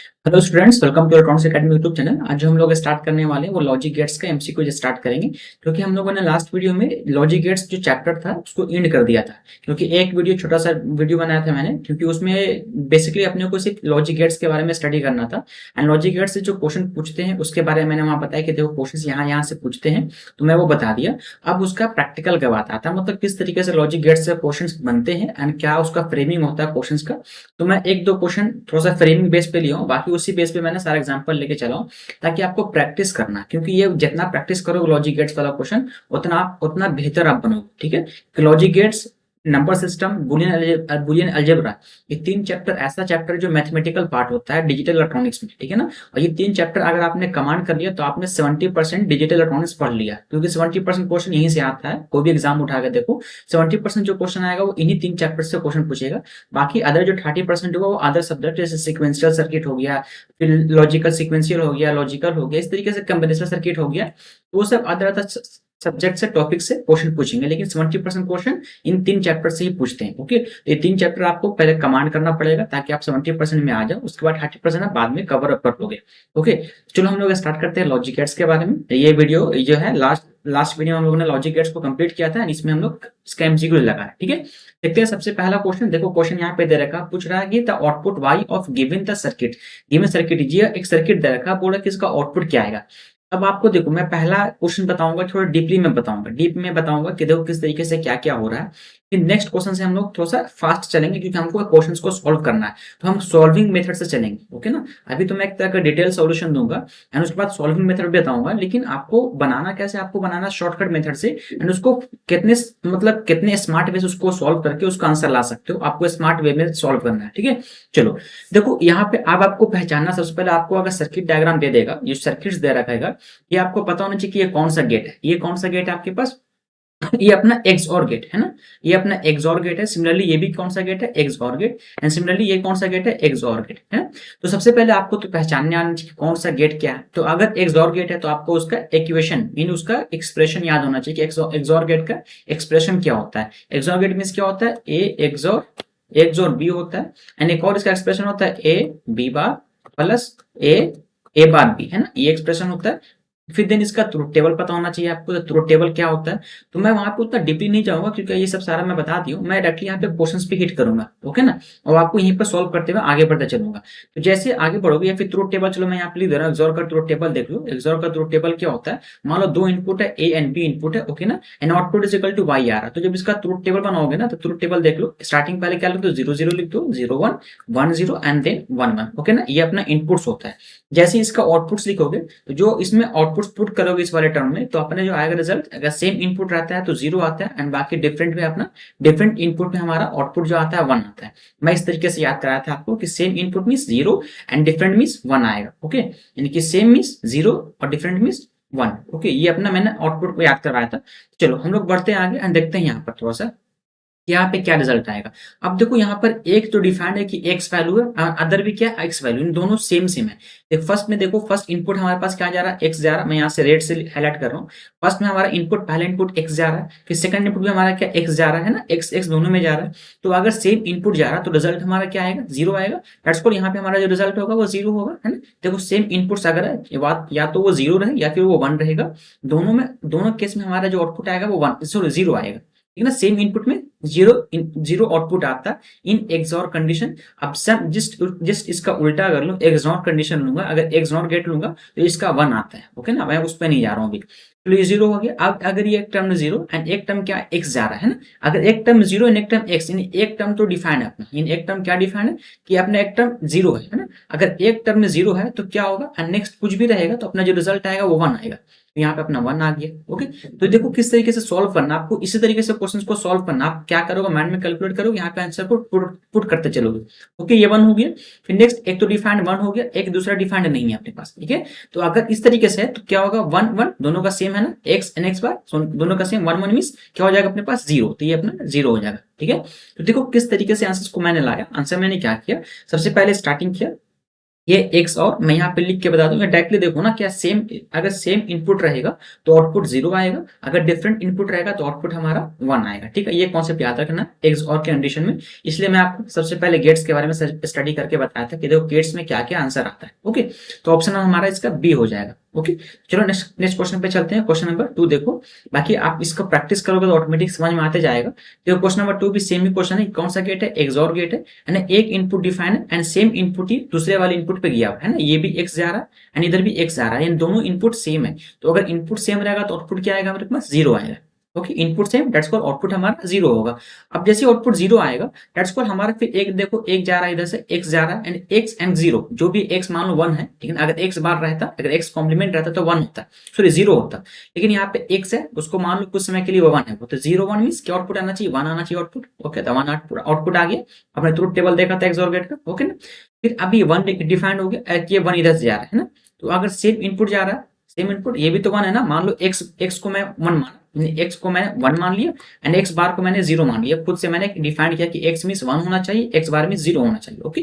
Hello students, welcome to electronics academy YouTube channel. आज जो हम लोग स्टार्ट करने वाले हैं वो लॉजिक गेट्स का एमसीक्यू स्टार्ट करेंगे। क्योंकि हम लोगों ने लास्ट वीडियो में लॉजिक गेट्स जो चैप्टर था उसको एंड कर दिया था। क्योंकि एक वीडियो छोटा सा वीडियो बनाया था मैंने, क्योंकि उसमें बेसिकली अपने को सिर्फ लॉजिक गेट्स के बारे में स्टडी करना था। एंड लॉजिक गेट्स से जो क्वेश्चन पूछते हैं उसके बारे में मैंने वहां बताया कि देखो क्वेश्चन यहाँ से पूछते हैं, तो मैं वो बता दिया। अब उसका प्रैक्टिकल का बात आता है, मतलब किस तरीके से लॉजिक गेट्स से क्वेश्चन बनते हैं एंड क्या उसका फ्रेमिंग होता है क्वेश्चन का। तो मैं एक दो क्वेश्चन थोड़ा सा फ्रेमिंग बेस पे लिया हूँ, बाकी उसी बेस पे मैंने सारा एग्जांपल लेके चला हूँ, ताकि आपको प्रैक्टिस करना, क्योंकि ये जितना प्रैक्टिस करोगे लॉजिक गेट्स वाला क्वेश्चन उतना बेहतर आप बनोगे। ठीक है, logic gates, number system, Boolean algebra, ये तीन चैप्टर ऐसा चैप्टर जो मैथमेटिकल पार्ट होता है डिजिटल इलेक्ट्रॉनिक्स में। ठीक है ना, और ये तीन चैप्टर अगर आपने कमांड कर लिया तो आपने 70% डिजिटल इलेक्ट्रॉनिक्स पढ़ लिया, क्योंकि 70% क्वेश्चन यहीं से आता है। कोई भी एग्जाम उठा के देखो, 70% जो क्वेश्चन आएगा वो इन्हीं तीन चैप्टर से क्वेश्चन पूछेगा। बाकी अदर जो 30% होगा वो अदर सब्जेक्ट, जैसे सिक्वेंशियल सर्किट हो गया, फिर लॉजिकल सिक्वेंशियल हो गया, लॉजिकल हो गया, इस तरीके से कम्बिनेशन सर्किट हो गया, तो वो सब अदर अदर सब्जेक्ट से टॉपिक से क्वेश्चन पूछेंगे। लेकिन 70% क्वेश्चन इन तीन चैप्टर से ही पूछते हैं। ओके, तो ये तीन चैप्टर आपको पहले कमांड करना पड़ेगा ताकि आप 70% में आ जाओ, उसके बाद 30% आप बाद में कवर अप कर लोगे। ओके, चलो हम लोग स्टार्ट करते हैं लॉजिक गेट्स के बारे में। ये वीडियो जो है लास्ट वीडियो में हम लोगों ने लॉजिक गेट्स को कंप्लीट किया था, इसमें हम लोग इसका एमसीक्यू लगा है। ठीक है, देखते हैं सबसे पहला क्वेश्चन। देखो क्वेश्चन यहाँ पे दे रखा, पूछ रहा है कि the output Y of given the circuit. Given circuit, ये एक सर्किट दे रखा, बोला कि इसका आउटपुट क्या आएगा। अब आपको देखो, मैं पहला क्वेश्चन बताऊंगा, थोड़ा डीपली में बताऊंगा, डीप में बताऊंगा कि देखो किस तरीके से क्या क्या हो रहा है। फिर नेक्स्ट क्वेश्चन से हम लोग थोड़ा सा फास्ट चलेंगे, क्योंकि हमको क्वेश्चंस को सॉल्व करना है, तो हम सॉल्विंग मेथड से चलेंगे। ओके ना, अभी तो मैं एक तरह का डिटेल सॉल्यूशन दूंगा एंड उसके बाद सॉल्विंग मेथड भी बताऊंगा, लेकिन आपको बनाना कैसे, आपको बनाना शॉर्टकट मेथड से, एंड उसको कितने मतलब कितने स्मार्ट वे से उसको सॉल्व करके उसका आंसर ला सकते हो, आपको स्मार्ट वे में सॉल्व करना है। ठीक है, चलो देखो यहाँ पे अब आपको पहचानना, सबसे पहले आपको अगर सर्किट डायग्राम दे देगा, ये सर्किट्स दे रखा है, ये आपको पता होना चाहिए कि ये कौन सा गेट है, ये कौन सा गेट है आपके पास, ये अपना XOR गेट है ना, ये अपना XOR गेट है। सिमिलरली ये भी कौन सा गेट है, XOR गेट, एंड सिमिलरली ये कौन सा गेट है, XOR गेट है। तो सबसे पहले आपको तो पहचानने आना चाहिए कौन सा गेट क्या है। तो अगर XOR गेट है तो आपको उसका इक्वेशन मीन उसका एक्सप्रेशन याद होना चाहिए कि XOR गेट का एक्सप्रेशन क्या होता है। XOR गेट मीन क्या होता है, A XOR B होता है, एंड एक और इसका एक्सप्रेशन होता है A B bar plus A bar B, है ना, ये एक्सप्रेशन होता है। फिर देन इसका ट्रुथ टेबल पता होना चाहिए आपको, ट्रुथ टेबल क्या होता है। तो मैं वहां पे उतना डीपली नहीं जाऊंगा, क्योंकि ये सब सारा मैं बता दी हूँ, मैं डायरेक्टली यहाँ पे क्वेश्चंस पे हिट करूंगा। ओके ना, और आपको यहीं पर सॉल्व करते हुए आगे बढ़ते चलूंगा। तो जैसे आगे बढ़ोगे, या फिर ट्रुथ टेबल, चलो मैं यहाँ पे लिख दे रहा हूँ, एक्सॉर का ट्रुथ टेबल देख लो। एक्सॉर का ट्रुथ टेबल क्या होता है, मान लो दो इनपुट है, A एंड B इनपुट है। ओके ना, and output is equal to Y आ रहा है। तो जब इसका ट्रुथ टेबल बनाओगे ना, तो ट्रुथ टेबल देख लो, स्टार्टिंग पहले क्या लिख दो, 0 0 लिख दो, 0 1 1 0 एंड देन 1 1। ओके ना, ये अपना इनपुट्स होता है। जैसे इसका आउटपुट्स लिखोगे, तो जो इसमें आउटपुट्स पुट करोगे इस वाले टर्म में, तो अपने जो आएगा रिजल्ट, अगर सेम इनपुट रहता है तो 0 आता है, एंड बाकी डिफरेंट में अपना डिफरेंट इनपुट में हमारा आउटपुट जो आता है 1 आता है। मैं इस तरीके से याद कराया था आपको कि same input means 0 and different means 1 आएगा। ओके, यानी कि सेम मींस 0 और डिफरेंट मींस 1। ओके, ये अपना मैंने आउटपुट को याद करवाया था। चलो हम लोग बढ़ते हैं आगे एंड देखते हैं यहाँ पर थोड़ा सा यहाँ पे क्या रिजल्ट आएगा। अब देखो यहाँ पर एक तो डिफाइंड है कि x वैल्यू है और अदर भी क्या है, x वैल्यू, इन दोनों सेम है। देख फर्स्ट में देखो, फर्स्ट इनपुट हमारे पास क्या जा रहा है, x जा रहा है, मैं यहाँ से रेड से हाईलाइट कर रहा हूँ। फर्स्ट में हमारा इनपुट, पहला इनपुट x जा रहा है, फिर सेकंड इनपुट भी हमारा क्या x जा रहा है ना, x दोनों में जा रहा है। तो अगर सेम इनपुट जा रहा है तो रिजल्ट हमारा क्या आएगा, 0 आएगा। दैट्स कॉल्ड, यहाँ पे हमारा जो रिजल्ट होगा वो 0 होगा, है ना। देखो सेम इनपुट्स अगर है, या तो वो 0 रहे या फिर वो 1 रहेगा। दोनों केस में हमारा जो आउटपुट आएगा वो 0 आएगा। ठीक है ना, सेम इनपुट में 0 आउटपुट आता है इन एक्सऑर कंडीशन। अब सब जस्ट इसका उल्टा कर लो, एक्सऑर कंडीशन लूंगा, अगर एक्सऑर गेट लूंगा तो इसका 1 आता है। ओके ना, मैं उस पर नहीं जा रहा हूँ अभी। तो ये 0 हो गया। अब अगर ये एक टर्म 0 एंड एक टर्म क्या x जा रहा है ना, अगर एक टर्म 0 एंड एक टर्म x, यानी एक टर्म तो डिफाइंड है अपना, यानी एक टर्म क्या डिफाइंड है कि अपना एक टर्म 0 है ना। अगर एक टर्म में 0 है तो क्या होगा, एंड नेक्स्ट कुछ भी रहेगा तो अपना जो रिजल्ट आएगा वो 1 आएगा। तो यहाँ पे अपना 1 आ गया। ओके, तो देखो किस तरीके से सॉल्व करना, आपको इसी तरीके से क्वेश्चंस को सॉल्व करना। आप क्या करोगे, माइंड में कैलकुलेट करोगे, यहाँ पे आंसर को पुट करते चलोगे। ओके, ये 1 हो गया। फिर नेक्स्ट एक तो डिफाइंड 1 हो गया, एक दूसरा डिफाइंड नहीं है अपने पास। ठीक है, तो अगर इस तरीके से है तो क्या होगा, 1 1 दोनों का सेम है ना, x एंड x बार दोनों का सेम, 1 1 मींस क्या हो जाएगा अपने पास 0, तो ये अपना 0 हो जाएगा। ठीक है, तो देखो किस तरीके से आंसर को मैंने लाया। आंसर मैंने क्या किया, सबसे पहले स्टार्टिंग किया, ये एक्स, और मैं यहाँ पे लिख के बता दूं, डायरेक्टली देखो ना क्या सेम, अगर सेम इनपुट रहेगा तो आउटपुट 0 आएगा, अगर डिफरेंट इनपुट रहेगा तो आउटपुट हमारा 1 आएगा। ठीक है, ये कॉन्सेप्ट याद रखना एक्स और के कंडीशन में। इसलिए मैं आपको सबसे पहले गेट्स के बारे में स्टडी करके बताया था कि देखो गेट्स में क्या क्या आंसर आता है। ओके, तो ऑप्शन हमारा इसका बी हो जाएगा। ओके, चलो नेक्स्ट क्वेश्चन पे चलते हैं। क्वेश्चन नंबर 2 देखो, बाकी आप इसको प्रैक्टिस करोगे तो ऑटोमेटिक समझ में आते जाएगा। देखो क्वेश्चन नंबर 2 भी सेम ही क्वेश्चन है। कौन सा गेट है? एक्सऑर गेट है, यानी एक इनपुट डिफाइन है एंड सेम इनपुट ही दूसरे वाले इनपुट पे गया हुआ है ना, ये भी एक्स जा रहा है एंड इधर भी एक्स जा रहा है, इन दोनों इनपुट सेम है। तो अगर इनपुट सेम रहेगा तो आउटपुट क्या आएगा हमारे पास? 0 आएगा। Okay, input same, that's called output हमारा 0 होगा। अब जैसे आउटपुट 0 आएगा, दैट्स कॉल्ड हमारा फिर एक देखो, एक जा रहा है इधर से, एक्स जा रहा है एंड एक्स एंड 0, जो भी एक्स मान लो 1 है, लेकिन अगर एक्स बार रहता, अगर एक्स कॉम्प्लीमेंट रहता तो 1 होता, सॉरी 0 होता। लेकिन यहाँ पे एक्स है, उसको मान लो कुछ समय के लिए वो 1 है, तो 0 1 मींस क्या आउटपुट आना चाहिए? 1 आना चाहिए आउटपुट। ओके, तो 1 आउटपुट आ गया। अपने ट्रुथ टेबल देखा था एक्सऑर गेट का। ओके ना, फिर अभी 1 डिफाइंड हो गया, ये 1 इधर से जा रहा है ना, तो अगर सेम इनपुट जा रहा है, सेम इनपुट, ये भी तो 1 है ना, मान लो एक्स को मैं 1 माना, एक्स को मैंने 1 मान लिया एंड एक्स बार को मैंने 0 मान लिया। खुद से मैंने डिफाइन किया कि एक्स मींस 1 होना चाहिए, एक्स बार मींस 0 होना चाहिए। ओके,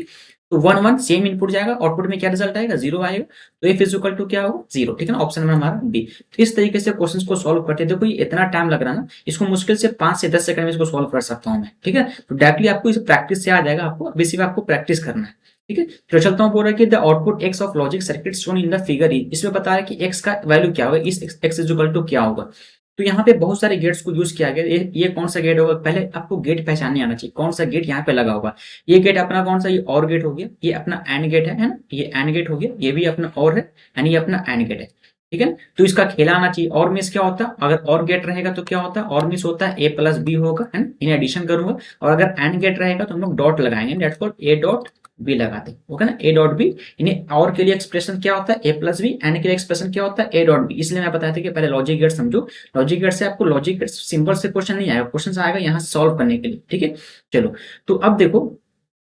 तो 1 1 सेम इनपुट जाएगा, आउटपुट में क्या रिजल्ट आएगा? 0 आएगा। तो एफ इज इक्वल टू क्या होगा? 0। ठीक है ना, ऑप्शन में हमारा बी। तो इस तरीके से क्वेश्चंस को सॉल्व करते हैं। देखो ये इतना टाइम लग रहा है ना, इसको मुश्किल से 5 से 10 सेकंड में इसको सॉल्व कर सकता हूं मैं। ठीक है, तो डायरेक्टली आपको इस प्रैक्टिस से आ जाएगा, आपको अभी सिर्फ आपको प्रैक्टिस करना है। ठीक है, तो चलता हूँ। बोल रहा है कि the output x of logic circuit shown in the figure ई, इसमें बता रहा है कि एक्स का वैल्यू क्या होगा, इस एक्स इज इक्वल टू क्या होगा। तो यहाँ पे बहुत सारे गेट्स को यूज किया गया। ये कौन सा गेट होगा? पहले आपको गेट पहचानने आना चाहिए, कौन सा गेट यहाँ पे लगा होगा। ये गेट अपना कौन सा? ये और गेट हो गया, ये अपना एंड गेट है ना, ये एंड गेट हो गया, ये भी अपना और है यानी ये अपना एंड गेट है। ठीक है, तो इसका खेला आना चाहिए। और मिस क्या होता है? अगर और गेट रहेगा तो क्या होता है? और मिस होता है ए प्लस बी होगा, है ना, इन्हें एडिशन करूंगा। और अगर एंड गेट रहेगा तो हम लोग डॉट लगाएंगे, that's called A dot B लगाते हैं। ओके ना, ए डॉट बी। इन्हें और के लिए एक्सप्रेशन क्या होता है? ए प्लस बी। एंड के लिए एक्सप्रेशन क्या होता है? A dot B. इसलिए मैं बताया था कि पहले लॉजिक गेट समझो। लॉजिक गेट से आपको लॉजिक गेट सिंपल से क्वेश्चन नहीं आएगा, क्वेश्चन आएगा यहाँ सॉल्व करने के लिए। ठीक है, चलो तो अब देखो,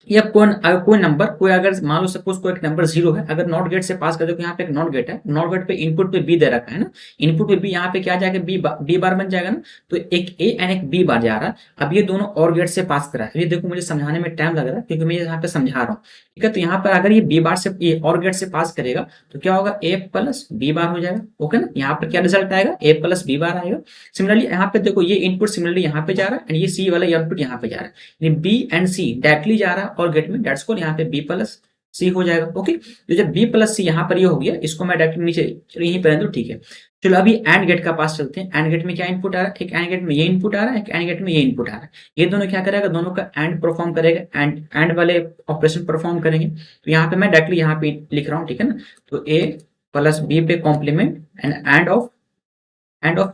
ये कोई नंबर, कोई अगर मान लो सपोज कोई एक नंबर 0 है, अगर नॉट गेट से पास कर दो, यहाँ पे एक नॉट गेट है, नॉट गेट पे इनपुट पे बी दे रखा है ना, इनपुट पे बी, यहाँ पे क्या जाएगा? बी बार बन जाएगा ना, तो एक ए एंड एक बी बार जा रहा है। अब ये दोनों और गेट से पास करा है। ये देखो मुझे समझाने में टाइम लग रहा है क्योंकि मैं यहाँ पे समझा रहा हूँ। ठीक है, तो यहाँ पर अगर ये बी बार से, ये और गेट से पास करेगा तो क्या होगा? ए प्लस बी बार हो जाएगा। ओके ना, यहाँ पर क्या रिजल्ट आएगा? ए प्लस बी बार आएगा। सिमिलरली यहाँ पे देखो, ये इनपुट सिमिलरली यहाँ पे जा रहा है एंड ये सी वाला इनपुट यहाँ पे जा रहा है, बी एंड सी डायरेक्टली जा रहा है और गेट में, दैट्स कॉल्ड यहाँ पे बी प्लस सी हो जाएगा। ओके, तो जब बी प्लस सी यहाँ पर ये हो गया, इसको मैं डायरेक्टली नीचे यहीं पर दो। ठीक है, चलो अभी एंड गेट का पास चलते हैं। एंड गेट में क्या इनपुट आ रहा है? एक एंड गेट में ये इनपुट आ रहा है, एक एंड गेट में ये इनपुट आ रहा है। ये दोनों क्या करेगा? दोनों का एंड परफॉर्म करेगा, एंड वाले ऑपरेशन परफॉर्म करेंगे। तो यहाँ पे मैं डायरेक्टली यहाँ पे लिख रहा हूँ। ठीक है ना, तो ए प्लस बी पे complement and of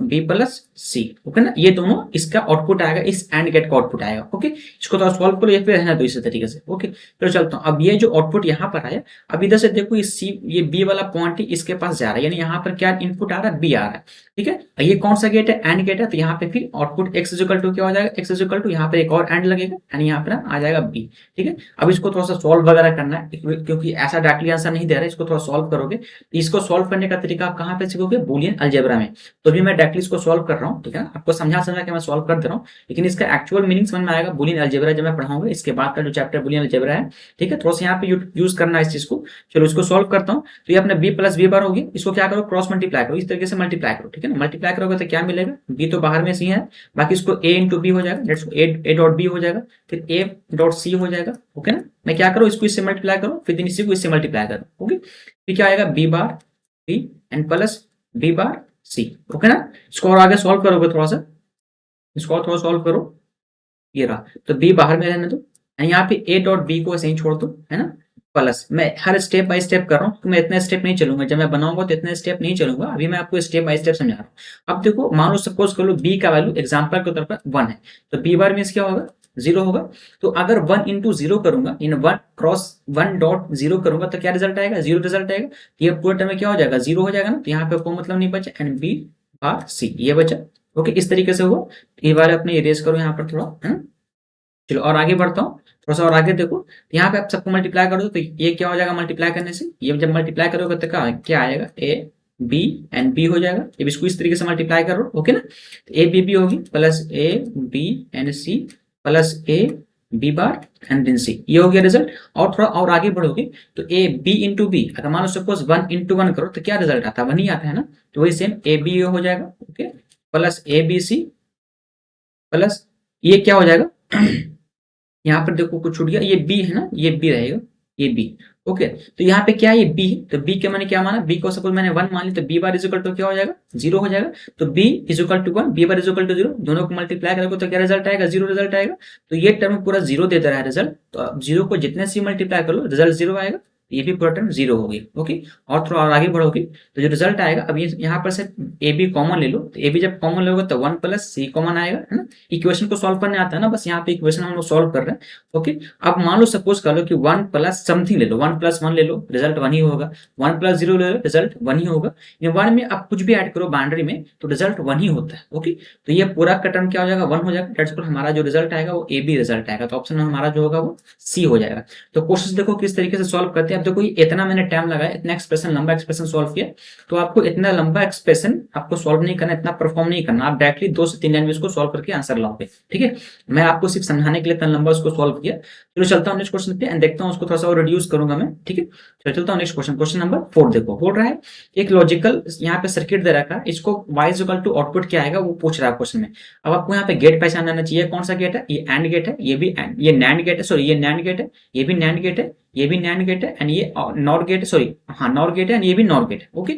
B plus C. Okay ना, ये दोनों इसका आउटपुट आएगा, इस एंड गेट का आउटपुट आएगा। ओके, इसको तो सॉल्व करो या फिर रहना दो इसी तरीके से। ओके, तो चलता हूँ। अब ये जो आउटपुट यहाँ पर आया, अब इधर से देखो ये सी, ये बी वाला पॉइंट इसके पास जा रहा है, यानी यहाँ पर क्या इनपुट आ रहा है? बी आ रहा है। ठीक है, ये कौन सा गेट है? एंड गेट है। तो यहाँ पे फिर output X is equal to क्या हो जाएगा? एक्स इज इक्वल टू यहाँ पे एक और एंड लगेगा यानी यहाँ पर आ जाएगा बी। ठीक है, अब इसको थोड़ा सा सॉल्व वगैरह करना है क्योंकि ऐसा डायरेक्टली आंसर नहीं दे रहा है, इसको थोड़ा सॉल्व करोगे। इसको सॉल्व करने का तरीका आप कहाँ पे सीखोगे? बूलियन अलजेब्रा में। तो भी मैं डायरेक्टली इसको सॉल्व कर रहा हूँ। ठीक है, आपको समझा के मैं सॉल्व कर दे रहा हूँ, लेकिन इसका एक्चुअल मीनिंग समझ में आएगा बूलियन अलजेब्रा जब मैं पढ़ाऊंगा, इसके बाद का जो चैप्टर बूलियन अलजेब्रा है। ठीक है, थोड़ा सा यहाँ पे यूज करना है इस चीज को। चलो इसको सॉल्व करता हूँ। तो ये अपने बी प्लस बी बार होगी, इसको क्या करो? क्रॉस मल्टीप्लाई करो, इस तरीके से मल्टीप्लाई करो। ठीक है ना, मल्टीप्लाई करोगे तो क्या मिलेगा? बी तो बाहर में सी है, बाकी इसको ए इंटू बी हो जाएगा, ए डॉट बी हो जाएगा, फिर ए डॉट सी हो जाएगा। ओके ना, मैं क्या करूँ? इसको इससे मल्टीप्लाई करो, फिर इसी को इससे मल्टीप्लाई करो। ओके, फिर क्या आएगा? B bar B and plus B bar C. Okay ना, इसको और आगे सॉल्व करोगे, थोड़ा सा इसको और थोड़ा सॉल्व करो। ये रहा, तो बी बाहर में रहने दो, यहाँ पे ए डॉट बी को ऐसे ही छोड़ दो, है ना, प्लस। मैं हर स्टेप बाय स्टेप कर रहा हूँ, तो मैं इतने स्टेप नहीं चलूंगा, जब मैं बनाऊंगा तो इतने स्टेप नहीं चलूंगा। अभी मैं आपको स्टेप बाय स्टेप समझा रहा हूँ। अब देखो, मान लो सपोज कर लो बी का वैल्यू एग्जाम्पल के तौर पर 1 है, तो बी बार मीन्स क्या होगा? 0 होगा। तो अगर 1 इंटू 0 करूंगा, इन 1 क्रॉस 1 डॉट 0 करूंगा तो क्या रिजल्ट आएगा? 0 रिजल्ट आएगा। तो ये पूरे टर्म में क्या हो जाएगा? 0 हो जाएगा ना, तो यहाँ पे कोई मतलब नहीं बचा, एंड बी बार सी ये बचा। ओके, इस तरीके से हुआ। ये वाले अपने इरेज करो यहाँ पर थोड़ा, है ना। चलो और आगे बढ़ता हूँ, थोड़ा सा और आगे देखो। तो यहाँ पे आप सबको मल्टीप्लाई कर दो, तो ये क्या हो जाएगा? मल्टीप्लाई करने से ये जब मल्टीप्लाई करोगे तो क्या आएगा? ए बी एंड बी हो जाएगा। अब इसको इस तरीके से मल्टीप्लाई करो। ओके ना, तो ए बी बी होगी plus A B and C plus A B bar and then C, ये हो गया रिजल्ट। और थोड़ा और आगे बढ़ोगे तो ए बी इंटू बी, अगर मान लो सपोज 1 इंटू 1 करो तो क्या रिजल्ट आता है, 1 ही आता है ना। तो वही सेम ए बी हो जाएगा, okay, plus A B C plus ये क्या हो जाएगा यहाँ पर देखो कुछ छूट गया, ये बी है ना, ये बी रहेगा, ये बी, ओके। तो यहाँ पे क्या है, ये बी है, तो बी के मैंने क्या माना, बी को सपोज मैंने 1 मान ली, तो बी बार इजिकल टू क्या हो जाएगा, 0 हो जाएगा। तो B is equal to 1, B bar is equal to 0, दोनों को मल्टीप्लाई करोगे तो क्या रिजल्ट आएगा, 0 रिजल्ट आएगा। तो ये टर्म पूरा 0 दे रहा है रिजल्ट, तो अब 0 को जितने से मल्टीप्लाई कर लो रिजल्ट 0 आएगा, ये भी पूरा टर्म 0 हो गई, ओके। और थोड़ा और आगे बढ़ोगे तो जो रिजल्ट आएगा, अब ये यहाँ पर से ए बी कॉमन ले लो, तो ए बी जब कॉमन लोगे तो 1 प्लस सी कॉमन आएगा, है ना। इक्वेशन को सॉल्व करने आता है ना, बस यहाँ पे इक्वेशन हम लोग सॉल्व कर रहे हैं, ओके। अब मान लो सपोज कर लो कि 1 प्लस समथिंग ले लो, 1 प्लस 1 ले लो, रिजल्ट 1 ही होगा। 1 प्लस 0 ले लो, रिजल्ट 1 ही होगा। 1 में आप कुछ भी ऐड करो बाउंड्री में तो रिजल्ट 1 ही होता है, ओके। तो ये पूरा का टर्म क्या हो जाएगा, 1 हो जाएगा। दैट्स मीन हमारा जो रिजल्ट आएगा वो ए बी रिजल्ट आएगा, तो ऑप्शन हमारा जो होगा वो सी हो जाएगा। तो क्वेश्चन देखो किस तरीके से सॉल्व करते हैं। अब देखो इतना मैंने टाइम लगाया, इतना एक्सप्रेशन लंबा एक्सप्रेशन सॉल्व किया, तो आपको इतना लंबा एक्सप्रेशन आपको सॉल्व नहीं करना, इतना परफॉर्म नहीं करना, आप डायरेक्टली 2 से 3 लाइन में इसको सॉल्व करके आंसर लाओगे, ठीक है। मैं आपको सिर्फ समझाने के लिए इतना लंबा उसको सॉल्व किया। चलो चलता हूँ नेक्स्ट क्वेश्चन पे एंड देखता हूँ, उसको थोड़ा सा और रिड्यूस करूंगा मैं, ठीक है। चलो चलता हूँ नेक्स्ट क्वेश्चन, क्वेश्चन नंबर 4 देखो, बोल रहा है एक लॉजिकल यहाँ पे सर्किट दे रखा है, इसको y इक्वल टू आउटपुट क्या आएगा वो पूछ रहा है क्वेश्चन में। अब आपको यहाँ पे गेट पहचान आना चाहिए, कौन सा गेट है, ये एंड गेट है, ये भी एंड, ये नैंड गेट है, सॉरी ये नैंड गेट है, ये भी नैंड गेट है, ये भी नैंड गेट है एंड ये नॉर गेट है, सॉरी हाँ नॉर गेट है एंड ये भी नॉर गेट है, ओके।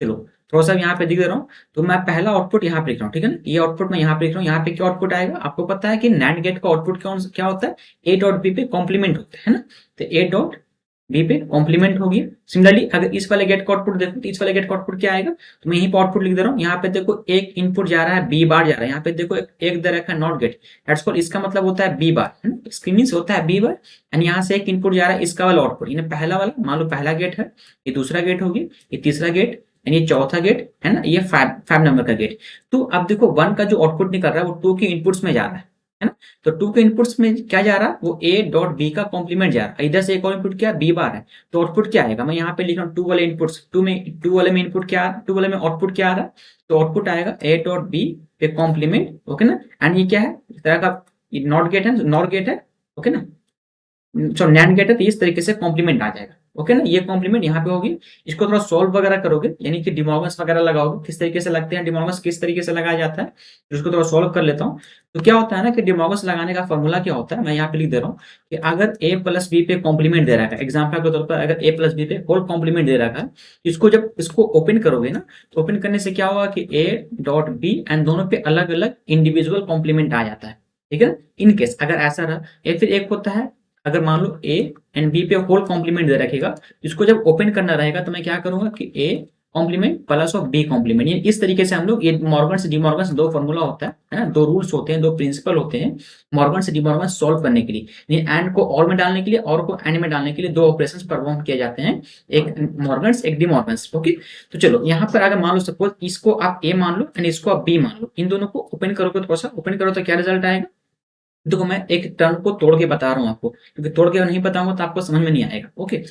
चलो थोड़ा सा यहाँ पे दिख दे रहा हूँ, तो मैं पहला आउटपुट यहाँ पे लिख रहा हूँ, ठीक है ना। ये आउटपुट मैं यहाँ पे लिख रहा हूँ, यहाँ पे क्या आउटपुट आएगा, आपको पता है कि नैंड गेट का आउटपुट क्या होता है, ए डॉट बी पे कॉम्प्लीमेंट होता है ना। तो ए डॉट बी पे कॉम्प्लीमेंट हो गया। सिमिलरली अगर इस वाले गेट का आउटपुट देखो तो इस वाले गेट का आउटपुट क्या आएगा, तो मैं यहीं पर आउटपुट लिख दे रहा हूँ। यहाँ पे देखो एक इनपुट जा रहा है बी बार जा रहा है, यहाँ पे देखो एक दे रखा है नॉट गेट, दैट्स कॉल्ड, इसका मतलब होता है बी बार, है ना। इसका मींस होता है बी बार एंड यहाँ से एक इनपुट जा रहा है इसका वाला आउटपुट, यानी पहला वाला, मान लो पहला गेट है, ये दूसरा गेट होगी, ये तीसरा गेट एंड ये चौथा गेट है ना, ये 5 नंबर का गेट। तो अब देखो 1 का जो आउटपुट निकल रहा है वो 2 के इनपुट्स में जा रहा है ना। तो 2 के इनपुट्स में क्या जा रहा है, वो ए डॉट बी का कॉम्प्लीमेंट जा रहा है। इधर से एक और इनपुट क्या बी बार है, तो आउटपुट क्या आएगा, मैं यहाँ पे लिख रहा हूँ 2 वाले इनपुट्स, 2 वाले में इनपुट क्या, 2 वाले में आउटपुट क्या आ रहा है, तो आउटपुट आएगा ए डॉट बी पे कॉम्प्लीमेंट, ओके ना। एंड ये क्या है, इस तरह का नॉट गेट है, नॉर गेट है, ओके ना, सो नैंड गेट है, तो इस तरीके से कॉम्प्लीमेंट आ जाएगा, ओके ना। ये कॉम्प्लीमेंट यहाँ पे होगी। इसको थोड़ा सॉल्व वगैरह करोगे, यानी कि डिमॉर्गन्स वगैरह लगाओगे, किस तरीके से लगते हैं डिमॉर्गन्स, किस तरीके से लगाया जाता है, इसको थोड़ा सॉल्व कर लेता हूँ। तो क्या होता है ना कि डिमॉर्गन्स लगाने का फॉर्मूला क्या होता है, मैं यहाँ पे लिख दे रहा हूँ कि अगर ए प्लस बी पे कॉम्प्लीमेंट दे रखा है, एग्जाम्पल के तौर पर अगर ए प्लस बी पे होल कॉम्प्लीमेंट दे रखा है, इसको जब इसको ओपन करोगे ना, तो ओपन करने से क्या होगा कि ए डॉट बी एंड दोनों पे अलग अलग इंडिविजुअल कॉम्प्लीमेंट आ जाता है, ठीक है ना। इन केस अगर ऐसा रहा, या फिर एक होता है अगर मान लो ए एंड बी पे होल कॉम्प्लीमेंट दे रखेगा, इसको जब ओपन करना रहेगा तो मैं क्या करूंगा कि A complement plus of B complement, ये इस तरीके से हम लोग, ये मॉर्गन डिमॉर्गन 2 फॉर्मूला होता है ना, 2 रूल्स होते हैं, 2 प्रिंसिपल होते हैं मॉर्गन डिमॉर्गन सॉल्व करने के लिए, एंड को और में डालने के लिए और को एंड में डालने के लिए 2 ऑपरेशंस परफॉर्म किए जाते हैं, एक मॉर्गन एक डिमॉर्गन, ओके। तो चलो यहाँ पर अगर मान लो सपोज इसको आप ए मान लो एंड इसको आप बी मान लो, इन दोनों को ओपन करोगे, थोड़ा सा ओपन करो तो क्या रिजल्ट आएगा। देखो मैं एक टर्म को तोड़ के बता रहा हूँ आपको, क्योंकि तोड़ के नहीं बताऊंगा तो आपको समझ में नहीं आएगा, ओके।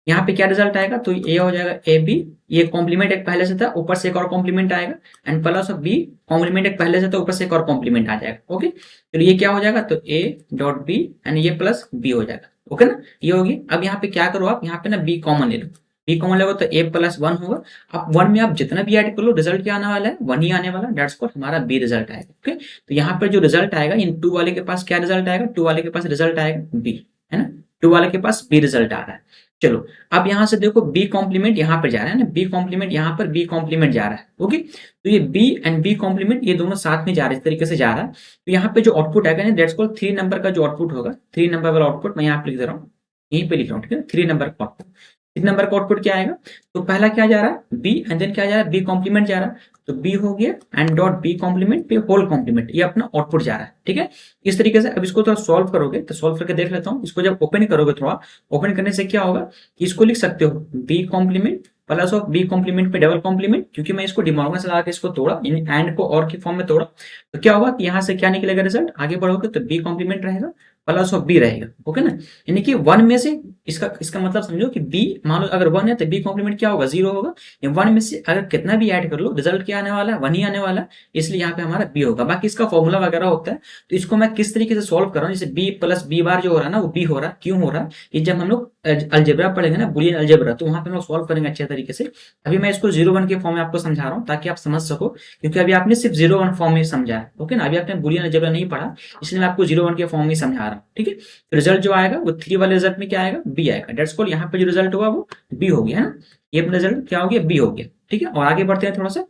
यहाँ पे क्या रिजल्ट आएगा, तो ये हो जाएगा ए बी, ये कॉम्प्लीमेंट एक पहले से था, ऊपर से एक और कॉम्प्लीमेंट आएगा and plus of B complement एक पहले से था, ऊपर से एक और कॉम्प्लीमेंट आ जाएगा, ओके। तो ये क्या हो जाएगा, तो ए डॉट बी एंड ये प्लस बी हो जाएगा, ओके ना, ये होगी। अब यहाँ पे क्या करो आप, यहाँ पे ना बी कॉमन ले लो, बी कॉमन लेगा तो ए प्लस 1 होगा। अब 1 में आप जितना भी ऐड कर लो रिजल्ट क्या आने वाला है, 1 ही आने वाला, दैट्स कॉल्ड हमारा बी रिजल्ट आएगा, ओके। तो यहाँ पर जो रिजल्ट आएगा, इन 2 वाले के पास क्या रिजल्ट आएगा, 2 वाले के पास रिजल्ट आएगा बी, है ना, 2 वाले के पास बी रिजल्ट आ रहा है। चलो अब यहाँ से देखो बी कॉम्प्लीमेंट यहाँ पर जा रहा है ना, बी कॉम्प्लीमेंट यहाँ पर बी कॉम्प्लीमेंट जा रहा है, ओके। तो ये बी एंड बी कॉम्प्लीमेंट ये दोनों साथ में जा रहे हैं, इस तरीके से जा रहा है। तो यहाँ पे जो आउटपुट आएगा ना, दैट्स कॉल्ड 3 नंबर का जो आउटपुट होगा, 3 नंबर वाला आउटपुट मैं यहाँ पे लिख दे रहा हूँ, यहीं पे लिख रहा हूँ, ठीक है, 3 नंबर का आउटपुट। 3 नंबर का आउटपुट क्या आएगा, तो पहला क्या जा रहा है बी एंड देन क्या जा रहा है बी कॉम्प्लीमेंट जा रहा है, तो बी हो गया एंड डॉट बी कॉम्प्लीमेंट पे होल कॉम्प्लीमेंट, ये अपना आउटपुट जा रहा है, ठीक है। इस तरीके से अब इसको थोड़ा सॉल्व करोगे, तो सॉल्व करके देख लेता हूँ। इसको जब ओपन करोगे, थोड़ा ओपन करने से क्या होगा, इसको लिख सकते हो B complement plus of B complement पे डबल कॉम्प्लीमेंट, क्योंकि मैं इसको डिमॉर्गन से लगा के इसको तोड़ा, यानी एंड को और की फॉर्म में तोड़ा, तो क्या होगा कि यहाँ से क्या निकलेगा रिजल्ट, आगे बढ़ोगे तो बी कॉम्प्लीमेंट रहेगा प्लस ऑफ बी रहेगा, ओके ना। यानी कि 1 में से इसका मतलब समझो कि बी, मान लो अगर 1 है तो बी कॉम्प्लीमेंट क्या होगा, 0 होगा। 1 में से अगर कितना भी ऐड कर लो रिजल्ट क्या आने वाला है, 1 ही आने वाला है, इसलिए यहाँ पे हमारा बी होगा। बाकी इसका फॉर्मूला वगैरह होता है, तो इसको मैं किस तरीके से सॉल्व कर रहा हूँ, जैसे बी प्लस बी बार जो हो रहा है ना वो बी हो रहा है, क्यों हो रहा है, ये जब हम लोग अलजेब्रा पढ़ेंगे ना, बुलियन अलजेब्रा, तो वहां पे हम लोग सॉल्व करेंगे अच्छे तरीके से। अभी मैं इसको 0 1 के फॉर्म में आपको समझा रहा हूँ ताकि आप समझ सको, क्योंकि अभी आपने सिर्फ 0 1 फॉर्म में समझा है, ओके ना, अभी आपने बुलियन अलजेब्रा नहीं पढ़ा, इसलिए मैं आपको 0 1 के फॉर्म में समझा रहा हूँ, ठीक है। रिजल्ट जो आएगा वो 3 वाले रिजल्ट में क्या आएगा, बी आएगा। डेट्स कॉल यहाँ पे जो रिजल्ट हुआ वो बी हो गया है ना, ये अपना रिजल्ट क्या हो गया, बी हो गया, ठीक है। और आगे बढ़ते हैं, थोड़ा सा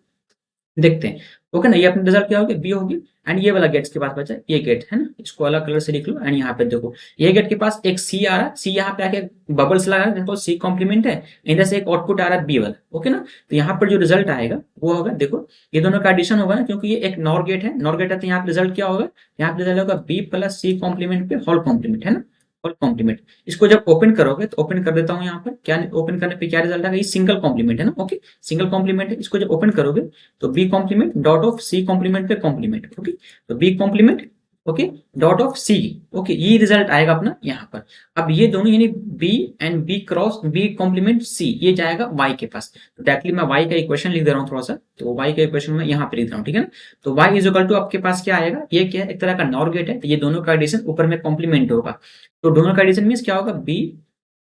देखते हैं, ओके ना। ये अपना रिजल्ट क्या हो गया, बी हो गया। एंड ये वाला गेट्स के पास बचा ये गेट है ना, इसको अलग कलर से लिख लो। एंड यहाँ पे देखो ये गेट के पास एक सी आ रहा है, सी यहाँ पे आके बबल्स लगा है, देखो सी कॉम्प्लीमेंट है, इधर से एक आउटपुट आ रहा है बी वाला, ओके ना। तो यहाँ पर जो रिजल्ट आएगा वो होगा, देखो ये दोनों का एडिशन होगा ना, क्योंकि ये एक नॉर गेट है, नॉर गेट है, तो यहाँ पे रिजल्ट क्या होगा, यहाँ पे रिजल्ट होगा बी प्लस सी कॉम्प्लीमेंट पे होल कॉम्प्लीमेंट है ना, होल कॉम्प्लीमेंट। इसको जब ओपन करोगे तो ओपन कर देता हूँ यहाँ पर, क्या ओपन करने पे क्या रिजल्ट आएगा, ये सिंगल कॉम्प्लीमेंट है ना, ओके, सिंगल कॉम्प्लीमेंट है। इसको जब ओपन करोगे तो B complement dot of C complement पे कॉम्प्लीमेंट, ओके, तो B complement, okay, dot of C, okay, ये रिजल्ट आएगा अपना यहाँ पर। अब ये दोनों यानी B and B cross B complement C, ये जाएगा वाई के पास। तो डायरेक्टली मैं वाई का इक्वेशन लिख दे रहा हूँ थोड़ा सा, तो वाई का इक्वेशन मैं यहाँ पे लिख रहा हूँ, ठीक है ना। तो वाई इज इक्वल टू आपके पास क्या आएगा, ये क्या है, एक तरह का नॉर गेट है, तो ये दोनों का एडिशन ऊपर में कॉम्प्लीमेंट होगा। तो दोनों का एडिशन मीन्स क्या होगा, B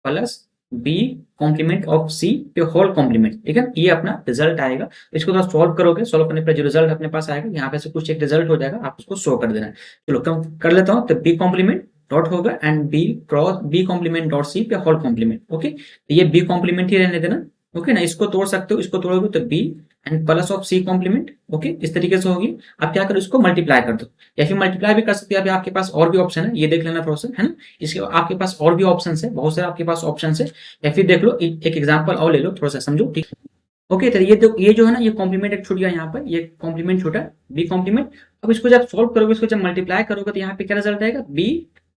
plus B complement of C पे होल कॉम्प्लीमेंट, ठीक है, ये अपना रिजल्ट आएगा। इसको थोड़ा सॉल्व करोगे, सॉल्व करने पर जो रिजल्ट अपने पास आएगा, यहाँ पे से कुछ एक रिजल्ट हो जाएगा, आप उसको शो कर देना है। चलो कम कर लेता हूँ, तो बी कॉम्प्लीमेंट डॉट होगा and B cross B complement dot C पे होल कॉम्प्लीमेंट, ओके, तो ये बी कॉम्प्लीमेंट ही रहने देना, ओके ना। इसको तोड़ सकते हो, इसको तोड़ोगे तो B and plus of C complement, okay, इस तरीके से होगी। अब क्या करो, इसको मल्टीप्लाई कर दो, या फिर मल्टीप्लाई भी कर सकते हैं, अभी आपके पास और भी ऑप्शन है, ये देख लेना थोड़ा सा, है ना। इसके आपके पास और भी ऑप्शन है, बहुत सारे आपके पास ऑप्शन है, या फिर देख लो एक एग्जाम्पल और ले लो, थोड़ा सा समझो, ठीक, ओके। तो ये जो है ना, ये कॉम्प्लीमेंट एक छूट गया यहाँ पर, ये कॉम्प्लीमेंट छूटा बी कॉम्प्लीमेंट। अब इसको जब सॉल्व करोगे, इसको जब मल्टीप्लाई करोगे, तो यहाँ पे क्या रिजल्ट आएगा, बी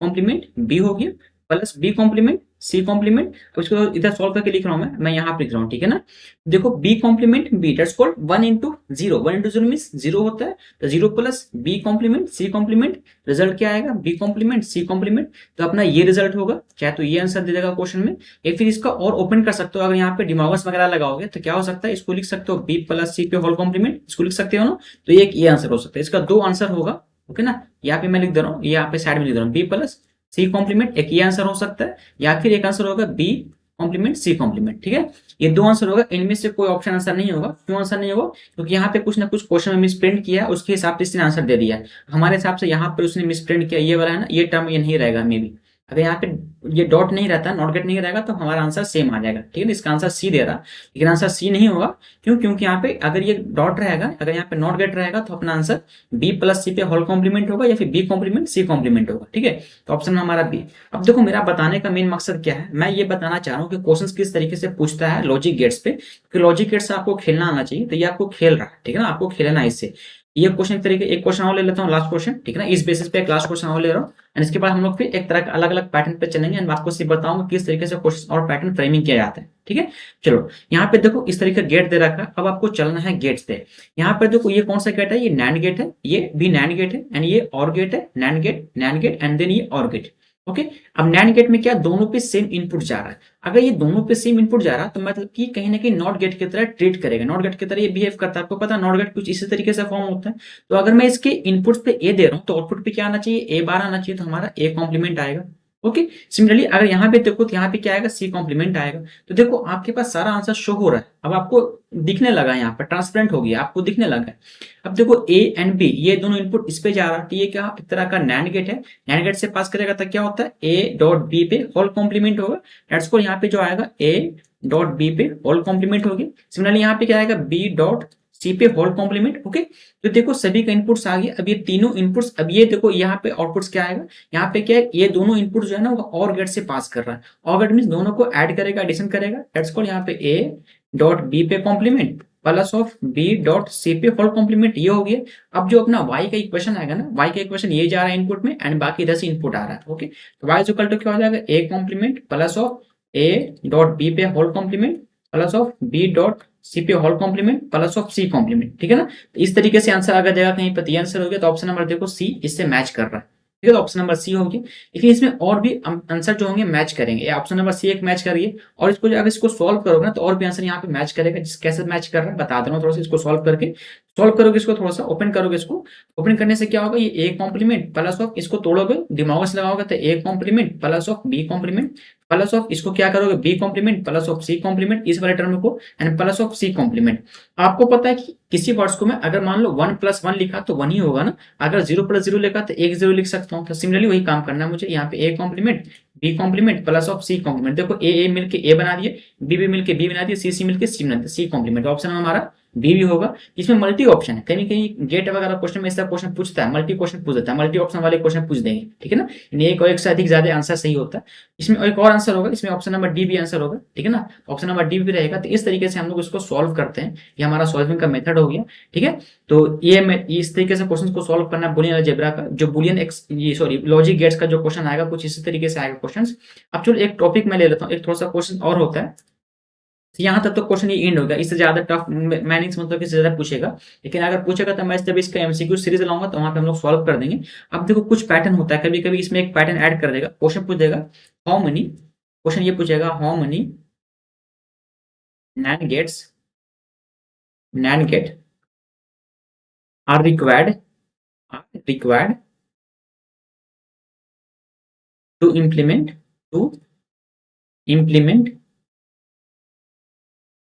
कॉम्प्लीमेंट बी हो गया plus B complement C complement. अब इसको इधर सॉल्व करके लिख रहा हूँ मैं यहाँ पे लिख रहा हूँ, ठीक है ना। देखो B complement B, that's called 1 into 0, 1 into 0 means 0 होता है, तो 0 plus B complement C complement, result क्या आएगा, बी कॉम्प्लीमेंट सी कॉम्प्लीमेंट। तो अपना ये रिजल्ट होगा, चाहे तो ये आंसर दे देगा क्वेश्चन में, या फिर इसका और ओपन कर सकते हो, अगर यहाँ पे डिमॉर्गन्स वगैरह लगाओगे तो क्या हो सकता है, इसको लिख सकते हो बी प्लस सी पे होल कॉम्प्लीमेंट, इसको लिख सकते हो ना। तो ये आंसर हो सकता है, इसका 2 आंसर होगा, ओके ना। यहाँ पे मैं लिख दे रहा हूँ, यहाँ पे साइड में लिख दे रहा हूँ बी प्लस सी कॉम्प्लीमेंट, एक ये आंसर हो सकता है, या फिर एक आंसर होगा बी कॉम्प्लीमेंट सी कॉम्प्लीमेंट, ठीक है। ये 2 आंसर होगा, इनमें से कोई ऑप्शन आंसर नहीं होगा। क्यों आंसर नहीं होगा, क्योंकि यहाँ पे कुछ ना कुछ क्वेश्चन में मिसप्रिंट किया है, उसके हिसाब से इसने आंसर दे दिया है। हमारे हिसाब से यहाँ पे उसने मिसप्रिंट किया, ये वाला है ना, ये टर्म ये नहीं रहेगा मे बी। अगर यहाँ पे ये डॉट नहीं रहता, नॉट गेट नहीं रहेगा, तो हमारा आंसर सेम आ जाएगा, ठीक है। इसका आंसर सी दे रहा, लेकिन आंसर सी नहीं होगा। क्यों, क्योंकि यहाँ पे अगर ये डॉट रहेगा, अगर यहाँ पे नॉट गेट रहेगा, तो अपना आंसर बी प्लस सी पे होल कॉम्प्लीमेंट होगा, या फिर बी कॉम्प्लीमेंट सी कॉम्प्लीमेंट होगा, ठीक है। तो ऑप्शन हमारा बी। अब देखो मेरा बताने का मेन मकसद क्या है, मैं ये बताना चाह रहा हूँ कि क्वेश्चन किस तरीके से पूछता है लॉजिक गेट्स पे, कि लॉजिक गेट्स आपको खेलना आना चाहिए, तो ये आपको खेल रहा है, ठीक है ना, आपको खेलना है इससे। ये क्वेश्चन तरीके, एक क्वेश्चन और ले लेता हूँ, लास्ट क्वेश्चन, ठीक है ना, इस बेसिस पे एक लास्ट क्वेश्चन और ले रहा हूँ, एंड इसके बाद हम लोग फिर एक तरह का अलग अलग पैटर्न पे चलेंगे, एंड आपको सिर्फ बताऊंगा किस तरीके से क्वेश्चन और पैटर्न फ्रेमिंग किया जाता है, ठीक है। चलो यहाँ पे देखो इस तरीके का गेट दे रखा है, अब आपको चलना है गेट्स पे। यहाँ पर देखो ये कौन सा गेट है, ये नैंड गेट है, ये भी नैंड गेट है, एंड ये और गेट है, नैंड गेट एंड देन ये और गेट, ओके। अब नैंड गेट में क्या, दोनों पे सेम इनपुट जा रहा है। अगर ये दोनों पे सेम इनपुट जा रहा है, तो मतलब कि कहीं ना कहीं नॉट गेट की तरह ट्रीट करेगा, नॉट गेट की तरह ये बिहेव करता है। आपको पता है नॉट गेट कुछ इसी तरीके से फॉर्म होता है। तो अगर मैं इसके इनपुट्स पे ए दे रहा हूँ, तो आउटपुट पे क्या आना चाहिए, ए बार आना चाहिए, तो हमारा ए कॉम्प्लीमेंट आएगा, ओके। सिमिलरली अगर यहाँ पे देखो तो यहाँ पे क्या आएगा, सी कॉम्प्लीमेंट आएगा। तो देखो आपके पास सारा आंसर शो हो रहा है, अब आपको दिखने लगा है, यहाँ पर ट्रांसपेरेंट हो गया, आपको दिखने लगा है। अब देखो ए एंड बी ये दोनों इनपुट इस पे जा रहा है, तो ये क्या एक तरह का नैंड गेट है, नैंड गेट से पास करेगा तो क्या होता है, ए डॉट बी पे होल कॉम्प्लीमेंट होगा, दैट्स को यहाँ पे जो आएगा ए डॉट बी पे होल कॉम्प्लीमेंट होगी। सिमिलरली यहाँ पे क्या आएगा, बी डॉट सी पे होल कॉम्प्लीमेंट, ओके। तो देखो सभी का इनपुट्स आ गया, अब ये तीनों इनपुट्स, अब ये देखो यहाँ पे आउटपुट्स क्या आएगा, यहाँ पे क्या है, ये दोनों इनपुट जो है ना वो और गेट से पास कर रहा है, और गेट मीन दोनों को ऐड करेगा, एडिशन करेगा, दैट्स कॉल्ड यहाँ पे ए डॉट बी पे complement plus of B dot C पे होल कॉम्प्लीमेंट, ये हो गया। अब जो अपना y का इक्वेशन आएगा ना, y का इक्वेशन ये जा रहा है इनपुट में, एंड बाकी इधर से इनपुट आ रहा है, ओके। तो y इज इक्वल टू क्या हो जाएगा, a complement plus of a dot B पे whole complement plus of b dot C पे whole complement plus of c complement, ठीक है ना। तो इस तरीके से आंसर आ जाएगा, कहीं पर ये आंसर हो गया, तो ऑप्शन नंबर देखो सी इससे मैच कर रहा है, ठीक है, तो ऑप्शन नंबर सी होगी। लेकिन इसमें और भी आंसर जो होंगे मैच करेंगे। ऑप्शन नंबर सी एक मैच करिए, और इसको अगर इसको सॉल्व करोगे ना तो और भी आंसर यहाँ पे मैच करेगा। कैसे मैच कर रहा है बता दे रहा हूँ, थोड़ा सा इसको सॉल्व करोगे, इसको थोड़ा सा ओपन करोगे। इसको ओपन करने से क्या होगा, ये ए कॉम्प्लीमेंट प्लस ऑफ, इसको तोड़ोगे दिमाग से लगाओगे तो A complement plus of B complement plus of, इसको क्या करोगे B complement plus of C complement, इस वाले टर्म को and plus of C complement. आपको पता है कि किसी वर्ड्स को मैं अगर मान लो 1+1 लिखा तो 1 ही होगा ना, अगर 0+0 लिखा तो 1 0 लिख सकता हूँ। तो सिमिलरली वही काम करना है मुझे, यहाँ पे A complement B complement plus of C complement. देखो ए मिलके ए बना दिए, बी मिलके बी बना दिए, सी मिलके सी बना दिए, सी कॉम्प्लीमेंट। ऑप्शन हमारा बी भी होगा। इसमें मल्टी ऑप्शन है, कहीं कहीं गेट वगैरह क्वेश्चन में ऐसा क्वेश्चन पूछता है, मल्टी क्वेश्चन पूछ देता है, मल्टी ऑप्शन वाले क्वेश्चन पूछ देंगे, ठीक है ना, एक और एक से अधिक ज्यादा आंसर सही होता है। इसमें एक और आंसर होगा, इसमें ऑप्शन नंबर डी भी आंसर होगा, ठीक है ना, ऑप्शन नंबर डी भी रहेगा। तो इस तरीके से हम लोग इसको सॉल्व करते हैं, ये हमारा सॉल्विंग का मेथड हो गया, ठीक है। तो ये इस तरीके से क्वेश्चन को सॉल्व करना बुलियन अलजेब्रा का, जो बुलियन लॉजिक गेट्स का जो क्वेश्चन आएगा कुछ इसी तरीके से आएगा क्वेश्चन। अब चलो एक टॉपिक में ले लेता हूँ, एक थोड़ा सा क्वेश्चन और होता है, यहाँ तक तो क्वेश्चन ये एंड होगा, इससे ज्यादा टफ मैं नहीं समझता कि इससे ज्यादा पूछेगा। लेकिन अगर पूछेगा तो मैं जब इसका एमसीक्यू सीरीज लाऊंगा तो वहां पे हम लोग सॉल्व कर देंगे। अब देखो कुछ पैटर्न होता है, कभी कभी इसमें एक पैटर्न ऐड कर देगा, क्वेश्चन पूछ देगा हाउ मनी, क्वेश्चन ये पूछेगा how many NAND gate are required to implement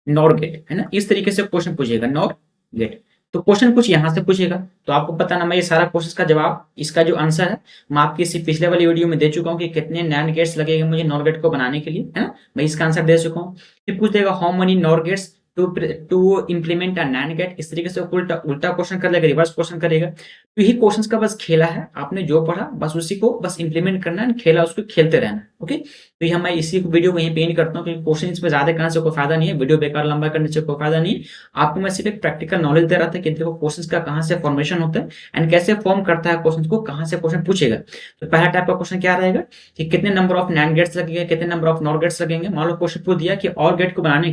NOR gate, है ना, इस तरीके से क्वेश्चन पूछेगा नॉर गेट। तो क्वेश्चन कुछ यहां से पूछेगा, तो आपको पता ना, मैं ये सारा क्वेश्चन का जवाब, इसका जो आंसर है मैं आपकी इसी पिछले वाली वीडियो में दे चुका हूँ कि कितने NAND गेट्स लगेंगे मुझे नॉर गेट को बनाने के लिए, है ना, मैं इसका आंसर दे चुका हूँ। फिर पूछ देगा how many NOR gates to implement a NAND gate, इस तरीके से उल्टा क्वेश्चन कर लेगा, रिवर्स क्वेश्चन करेगा। तो यही क्वेश्चन का बस खेला है, आपने जो पढ़ा बस उसी को बस इंप्लीमेंट करना है, खेला उसको खेलते रहना, ओके। तो ये मैं इसी वीडियो को यहीं पे एंड करता हूँ, क्योंकि क्वेश्चन इसमें ज्यादा करने से कोई फायदा नहीं है, वीडियो बेकार लंबा करने से कोई फायदा नहीं है। आपको मैं सिर्फ एक प्रैक्टिकल नॉलेज दे रहा था कि देखो क्वेश्चन का कहाँ से फॉर्मेशन होता है एंड कैसे फॉर्म करता है क्वेश्चन को, कहाँ से क्वेश्चन पूछेगा। तो पहला टाइप का क्वेश्चन क्या रहेगा कि कितने नंबर ऑफ NAND गेट्स लगेंगे, कितने नंबर ऑफ नॉर गेट्स लगेंगे। मान लो क्वेश्चन पूछ दिया कि और गेट को बनाने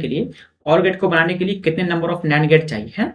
के लिए कितने नंबर ऑफ NAND गेट चाहिए, है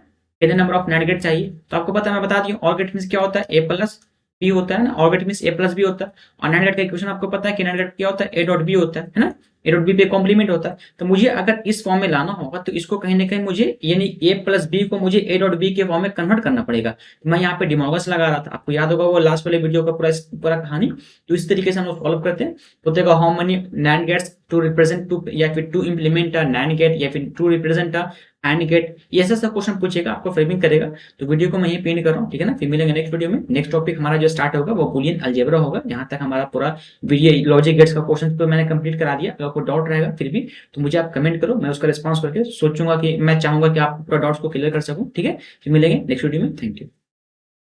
कितने नंबर ऑफ NAND गेट चाहिए। तो आपको पता है, मैं बता दी और गेट मींस क्या होता है, ए प्लस बी होता है ना, और गेट मींस ए प्लस बी होता है। और NAND गेट का इक्वेशन आपको पता है कि NAND गेट क्या होता है, ए डॉट बी होता है ना, ए डॉट बी पे कॉम्प्लीमेंट होता है। तो मुझे अगर इस फॉर्म में लाना होगा तो इसको कहीं ना कहीं मुझे, यानी ए प्लस बी को मुझे ए डॉट बी के फॉर्म में कन्वर्ट करना पड़ेगा। तो मैं यहाँ पे डिमॉर्गस लगा रहा था, आपको याद होगा वो लास्ट वाले वीडियो का पूरा कहानी। तो इस तरीके से हम लोग सॉल्व करते हैं। तो देखो how many NAND gates to represent to, या फिर to implement a NAND gate, या फिर to represent a AND gate, ये ऐसा क्वेश्चन पूछेगा, आपको फ्रेमिंग करेगा। तो वीडियो को मैं यहीं पेंड कर रहा हूँ, ठीक है ना। फिर मिलेंगे नेक्स्ट वीडियो में। नेक्स्ट टॉपिक हमारा जो स्टार्ट होगा वो बुलियन अलजेब्रा होगा। यहाँ तक हमारा पूरा वीडियो लॉजिक गेट्स का क्वेश्चन तो मैंने कंप्लीट करा दिया। अगर कोई डाउट रहेगा फिर भी तो मुझे आप कमेंट करो, मैं उसका रिस्पॉन्स करके सोचूंगा कि मैं चाहूंगा कि आप पूरा डाउट्स को क्लियर कर सकूं, ठीक है। फिर मिलेंगे नेक्स्ट वीडियो में, थैंक यू।